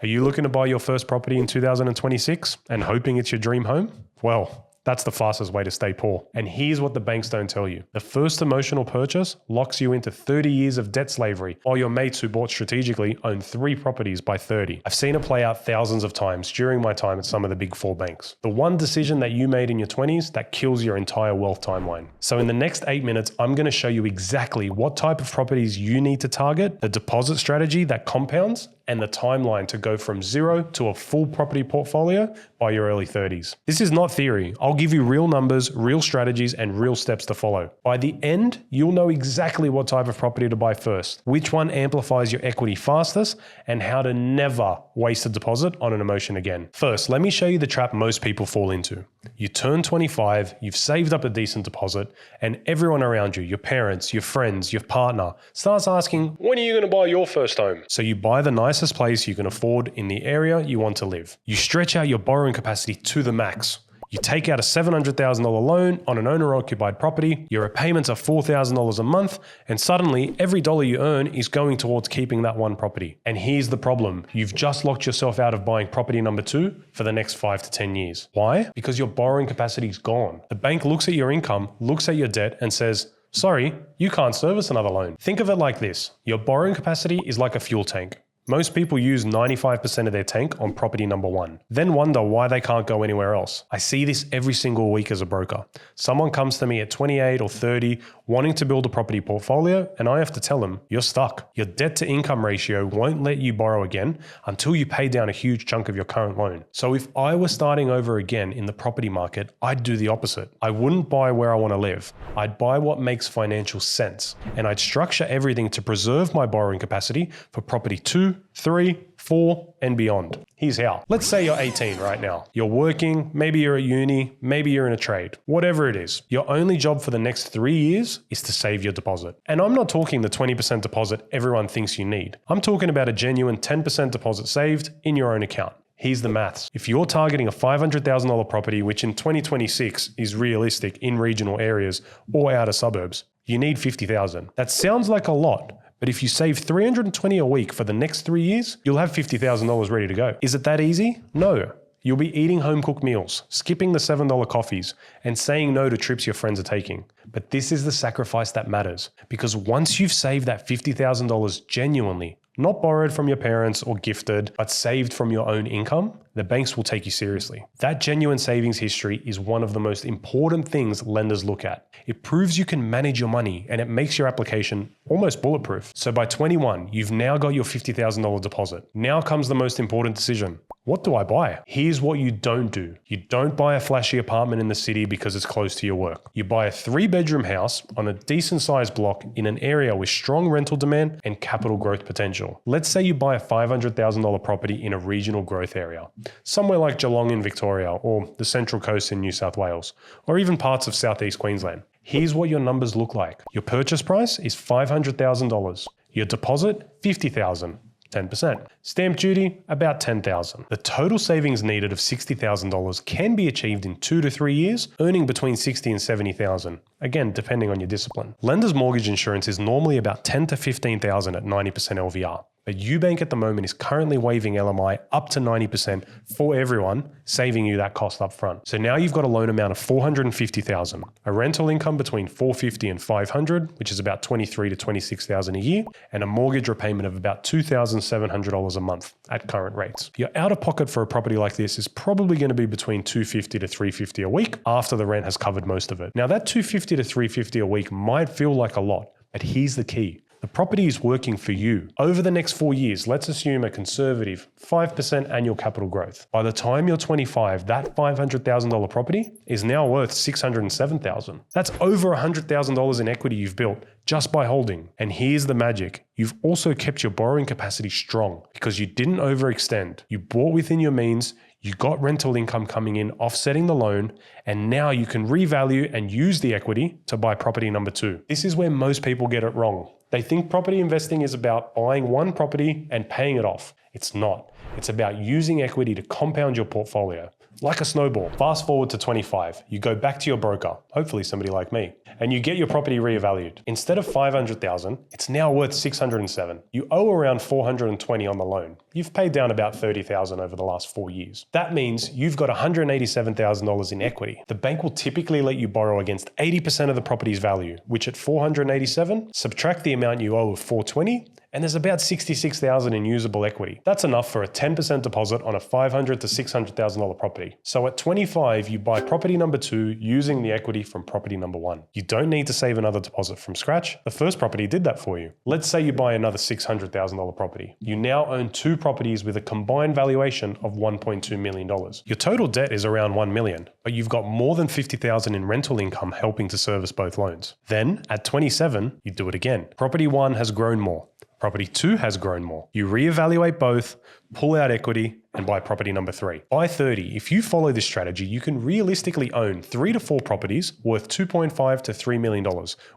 Are you looking to buy your first property in 2026 and hoping it's your dream home? Well, that's the fastest way to stay poor. And here's what the banks don't tell you. The first emotional purchase locks you into 30 years of debt slavery, while your mates who bought strategically own 3 properties by 30. I've seen it play out thousands of times during my time at some of the big 4 banks. The one decision that you made in your 20s that kills your entire wealth timeline. So in the next 8 minutes, I'm going to show you exactly what type of properties you need to target, the deposit strategy that compounds, and the timeline to go from 0 to a full property portfolio by your early 30s. This is not theory. I'll give you real numbers, real strategies, and real steps to follow. By the end, you'll know exactly what type of property to buy first, which one amplifies your equity fastest, and how to never waste a deposit on an emotion again. First, let me show you the trap most people fall into. You turn 25, you've saved up a decent deposit, and everyone around you, your parents, your friends, your partner, starts asking, when are you going to buy your first home? So you buy the nicest place you can afford in the area you want to live. You stretch out your borrowing capacity to the max. You take out a $700,000 loan on an owner-occupied property, your repayments are $4,000 a month, and suddenly every dollar you earn is going towards keeping that one property. And here's the problem. You've just locked yourself out of buying property number 2 for the next 5 to 10 years. Why? Because your borrowing capacity is gone. The bank looks at your income, looks at your debt, and says, sorry, you can't service another loan. Think of it like this. Your borrowing capacity is like a fuel tank. Most people use 95% of their tank on property number 1, then wonder why they can't go anywhere else. I see this every single week as a broker. Someone comes to me at 28 or 30 wanting to build a property portfolio, and I have to tell them, you're stuck. Your debt to income ratio won't let you borrow again until you pay down a huge chunk of your current loan. So if I were starting over again in the property market, I'd do the opposite. I wouldn't buy where I want to live. I'd buy what makes financial sense, and I'd structure everything to preserve my borrowing capacity for property 2, 3, 4, and beyond. Here's how. Let's say you're 18 right now. You're working, maybe you're at uni, maybe you're in a trade. Whatever it is, your only job for the next 3 years is to save your deposit. And I'm not talking the 20% deposit everyone thinks you need. I'm talking about a genuine 10% deposit saved in your own account. Here's the maths. If you're targeting a $500,000 property, which in 2026 is realistic in regional areas or outer suburbs, you need $50,000. That sounds like a lot, but if you save $320 a week for the next 3 years, you'll have $50,000 ready to go. Is it that easy? No. You'll be eating home-cooked meals, skipping the $7 coffees, and saying no to trips your friends are taking. But this is the sacrifice that matters, because once you've saved that $50,000 genuinely, not borrowed from your parents or gifted, but saved from your own income, the banks will take you seriously. That genuine savings history is one of the most important things lenders look at. It proves you can manage your money, and it makes your application almost bulletproof. So by 21, you've now got your $50,000 deposit. Now comes the most important decision. What do I buy? Here's what you don't do. You don't buy a flashy apartment in the city because it's close to your work. You buy a 3-bedroom house on a decent sized block in an area with strong rental demand and capital growth potential. Let's say you buy a $500,000 property in a regional growth area, somewhere like Geelong in Victoria or the Central Coast in New South Wales, or even parts of Southeast Queensland. Here's what your numbers look like. Your purchase price is $500,000. Your deposit, $50,000. 10%. Stamp duty, about $10,000. The total savings needed of $60,000 can be achieved in 2 to 3 years, earning between $60,000 and $70,000. Again, depending on your discipline. Lender's mortgage insurance is normally about $10,000 to $15,000 at 90% LVR. But UBank at the moment is currently waiving LMI up to 90% for everyone, saving you that cost up front. So now you've got a loan amount of $450,000, a rental income between $450 and $500, which is about $23,000 to $26,000 a year, and a mortgage repayment of about $2,700 a month at current rates. Your out of pocket for a property like this is probably going to be between $250 to $350 a week after the rent has covered most of it. Now that $250 to $350 a week might feel like a lot, but here's the key. The property is working for you. Over the next 4 years, let's assume a conservative 5% annual capital growth. By the time you're 25, that $500,000 property is now worth $607,000. That's over $100,000 in equity you've built just by holding. And here's the magic. You've also kept your borrowing capacity strong because you didn't overextend. You bought within your means, you got rental income coming in, offsetting the loan, and now you can revalue and use the equity to buy property number 2. This is where most people get it wrong. They think property investing is about buying one property and paying it off. It's not. It's about using equity to compound your portfolio. Like a snowball. Fast forward to 25, you go back to your broker, hopefully somebody like me, and you get your property reevaluated. Instead of $500,000, it's now worth $607,000. You owe around $420,000 on the loan. you've paid down about $30,000 over the last 4 years. That means you've got $187,000 in equity. The bank will typically let you borrow against 80% of the property's value, which at $487, subtract the amount you owe of $420, and there's about $66,000 in usable equity. That's enough for a 10% deposit on a $500,000 to $600,000 property. So at 25, you buy property number 2 using the equity from property number 1. You don't need to save another deposit from scratch. The first property did that for you. Let's say you buy another $600,000 property. You now own 2 properties with a combined valuation of $1.2 million. Your total debt is around $1 million, but you've got more than $50,000 in rental income helping to service both loans. Then at 27, you do it again. Property 1 has grown more. Property 2 has grown more. You reevaluate both, pull out equity, and buy property number 3. By 30, if you follow this strategy, you can realistically own 3 to 4 properties worth $2.5 to $3 million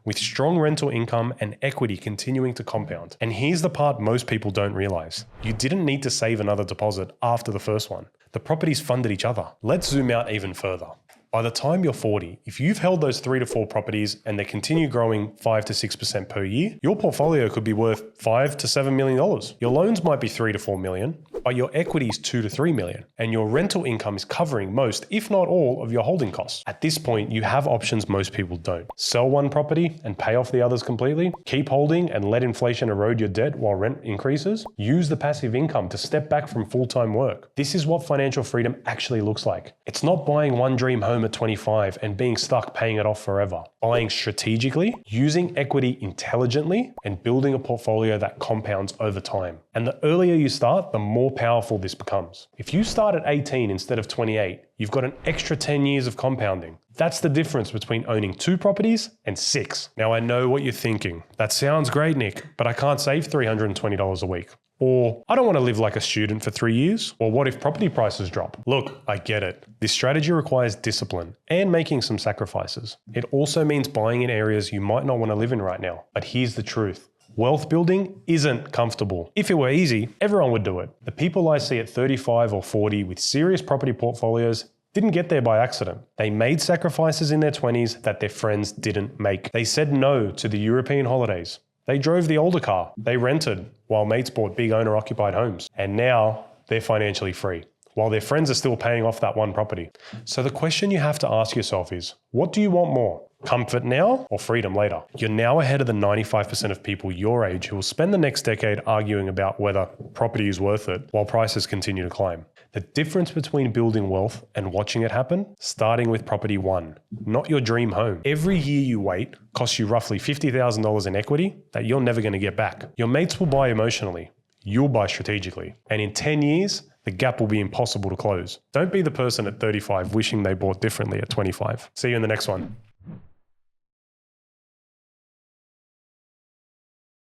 with strong rental income and equity continuing to compound. And here's the part most people don't realize. You didn't need to save another deposit after the first one. The properties funded each other. Let's zoom out even further. By the time you're 40, if you've held those 3 to 4 properties and they continue growing 5 to 6% per year, your portfolio could be worth $5 to $7 million. Your loans might be 3 to 4 million, but your equity is 2 to 3 million, and your rental income is covering most, if not all, of your holding costs. At this point, you have options most people don't. Sell one property and pay off the others completely. Keep holding and let inflation erode your debt while rent increases. Use the passive income to step back from full-time work. This is what financial freedom actually looks like. It's not buying one dream home at 25 and being stuck paying it off forever. Buying strategically, using equity intelligently, and building a portfolio that compounds over time. And the earlier you start, the more powerful this becomes. If you start at 18 instead of 28, you've got an extra 10 years of compounding. That's the difference between owning 2 properties and 6. Now I know what you're thinking. That sounds great, Nick, but I can't save $320 a week. Or, I don't want to live like a student for 3 years. Or what if property prices drop? Look, I get it. This strategy requires discipline and making some sacrifices. It also means buying in areas you might not want to live in right now. But here's the truth. Wealth building isn't comfortable. If it were easy, everyone would do it. The people I see at 35 or 40 with serious property portfolios didn't get there by accident. They made sacrifices in their 20s that their friends didn't make. They said no to the European holidays. They drove the older car. They rented while mates bought big owner-occupied homes. And now they're financially free, while their friends are still paying off that one property. So the question you have to ask yourself is, what do you want more? Comfort now or freedom later? You're now ahead of the 95% of people your age who will spend the next decade arguing about whether property is worth it while prices continue to climb. The difference between building wealth and watching it happen, starting with property 1, not your dream home. Every year you wait costs you roughly $50,000 in equity that you're never going to get back. Your mates will buy emotionally. You'll buy strategically. And in 10 years, the gap will be impossible to close. Don't be the person at 35 wishing they bought differently at 25. See you in the next one.